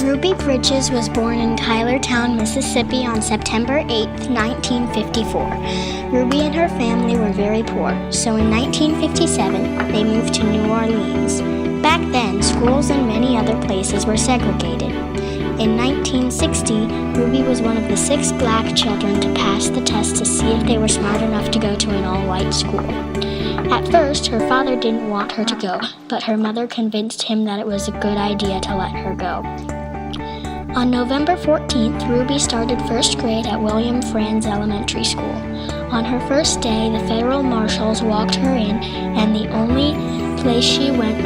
Ruby Bridges was born in Tylertown, Mississippi on September 8, 1954. Ruby and her family were very poor, so in 1957 they moved to New Orleans. Back then, schools in many other places were segregated. In 1960, Ruby was one of the 6 black children to pass the test to see if they were smart enough to go to an all-white school. At first, her father didn't want her to go, but her mother convinced him that it was a good idea to let her go. On November 14th, Ruby started first grade at William Franz Elementary School. On her first day, the federal marshals walked her in, and the only place she went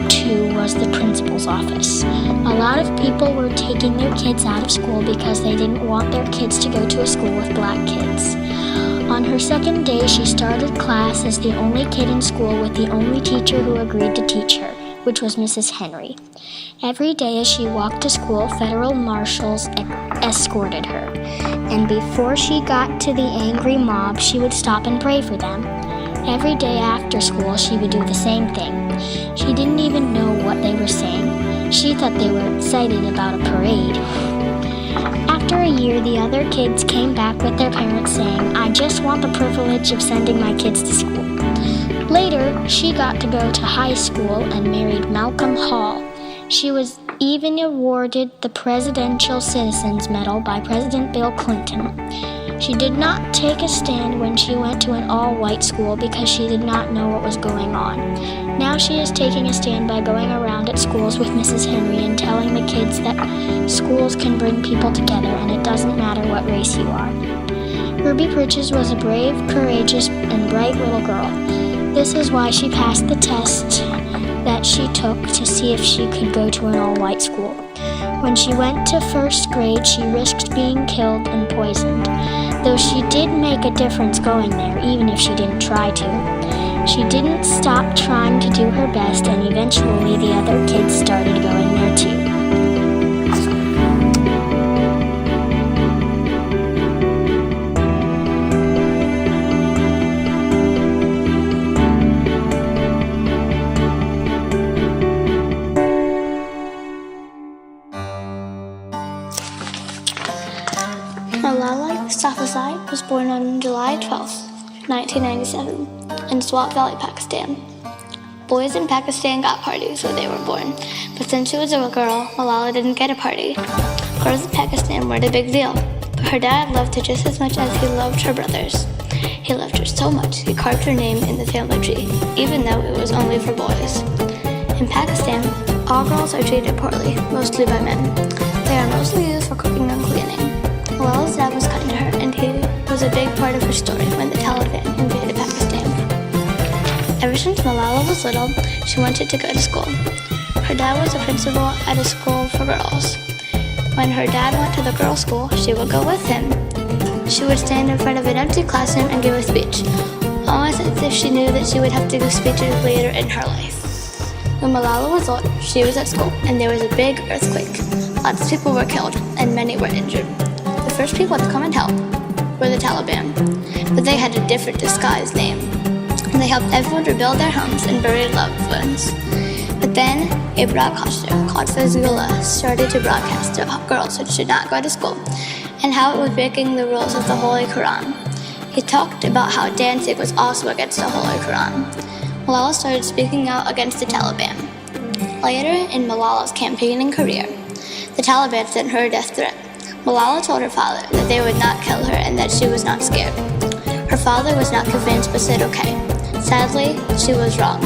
to was the principal's office. A lot of people were taking their kids out of school because they didn't want their kids to go to a school with black kids. On her second day, she started class as the only kid in school with the only teacher who agreed to teach her, which was Mrs. Henry. Every day as she walked to school, federal marshals escorted her, and before she got to the angry mob, she would stop and pray for them. Every day after school, she would do the same thing. She didn't even know what they were saying. She thought they were excited about a parade. After a year, the other kids came back with their parents saying, "I just want the privilege of sending my kids to school." Later, she got to go to high school and married Malcolm Hall. She was even awarded the Presidential Citizens Medal by President Bill Clinton. She did not take a stand when she went to an all-white school because she did not know what was going on. Now she is taking a stand by going around at schools with Mrs. Henry and telling the kids that schools can bring people together and it doesn't matter what race you are. Ruby Bridges was a brave, courageous, and bright little girl. This is why she passed the test that she took to see if she could go to an all-white school. When she went to first grade, she risked being killed and poisoned, though she did make a difference going there, even if she didn't try to. She didn't stop trying to do her best, and eventually the other kids started going there too. Malala Yousafzai was born on July 12, 1997, in Swat Valley, Pakistan. Boys in Pakistan got parties when they were born, but since she was a girl, Malala didn't get a party. Girls in Pakistan weren't a big deal, but her dad loved her just as much as he loved her brothers. He loved her so much, he carved her name in the family tree, even though it was only for boys. In Pakistan, all girls are treated poorly, mostly by men. They are mostly used for cooking and cleaning. Malala's dad was kind to her, and he was a big part of her story when the Taliban invaded Pakistan. Ever since Malala was little, she wanted to go to school. Her dad was a principal at a school for girls. When her dad went to the girls' school, she would go with him. She would stand in front of an empty classroom and give a speech, almost as if she knew that she would have to give speeches later in her life. When Malala was old, she was at school, and there was a big earthquake. Lots of people were killed, and many were injured. The first people to come and help were the Taliban, but they had a different disguised name. They helped everyone rebuild their homes and bury loved ones. But then, a broadcaster called Fazula started to broadcast to girls who should not go to school, and how it was breaking the rules of the Holy Quran. He talked about how dancing was also against the Holy Quran. Malala started speaking out against the Taliban. Later in Malala's campaigning career, the Taliban sent her a death threat. Malala told her father that they would not kill her and that she was not scared. Her father was not convinced but said okay. Sadly, she was wrong.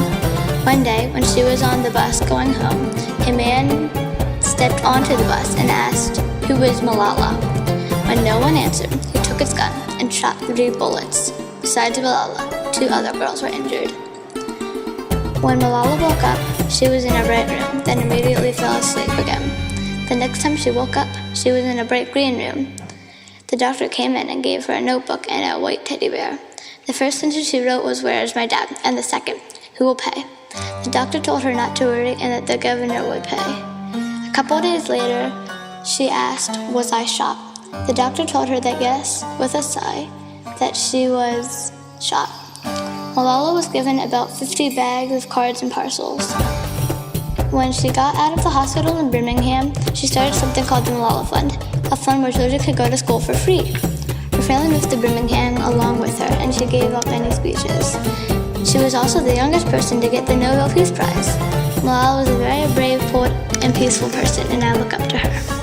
One day, when she was on the bus going home, a man stepped onto the bus and asked, "Who is Malala?" When no one answered, he took his gun and shot 3 bullets. Besides Malala, 2 other girls were injured. When Malala woke up, she was in a bright room, then immediately fell asleep again. The next time she woke up, she was in a bright green room. The doctor came in and gave her a notebook and a white teddy bear. The first sentence she wrote was, "Where is my dad?" And the second, "Who will pay?" The doctor told her not to worry and that the governor would pay. A couple days later, she asked, "Was I shot?" The doctor told her that yes, with a sigh, that she was shot. Malala was given about 50 bags of cards and parcels. When she got out of the hospital in Birmingham, she started something called the Malala Fund, a fund where children could go to school for free. Her family moved to Birmingham along with her, and she gave up many speeches. She was also the youngest person to get the Nobel Peace Prize. Malala was a very brave, poet, and peaceful person, and I look up to her.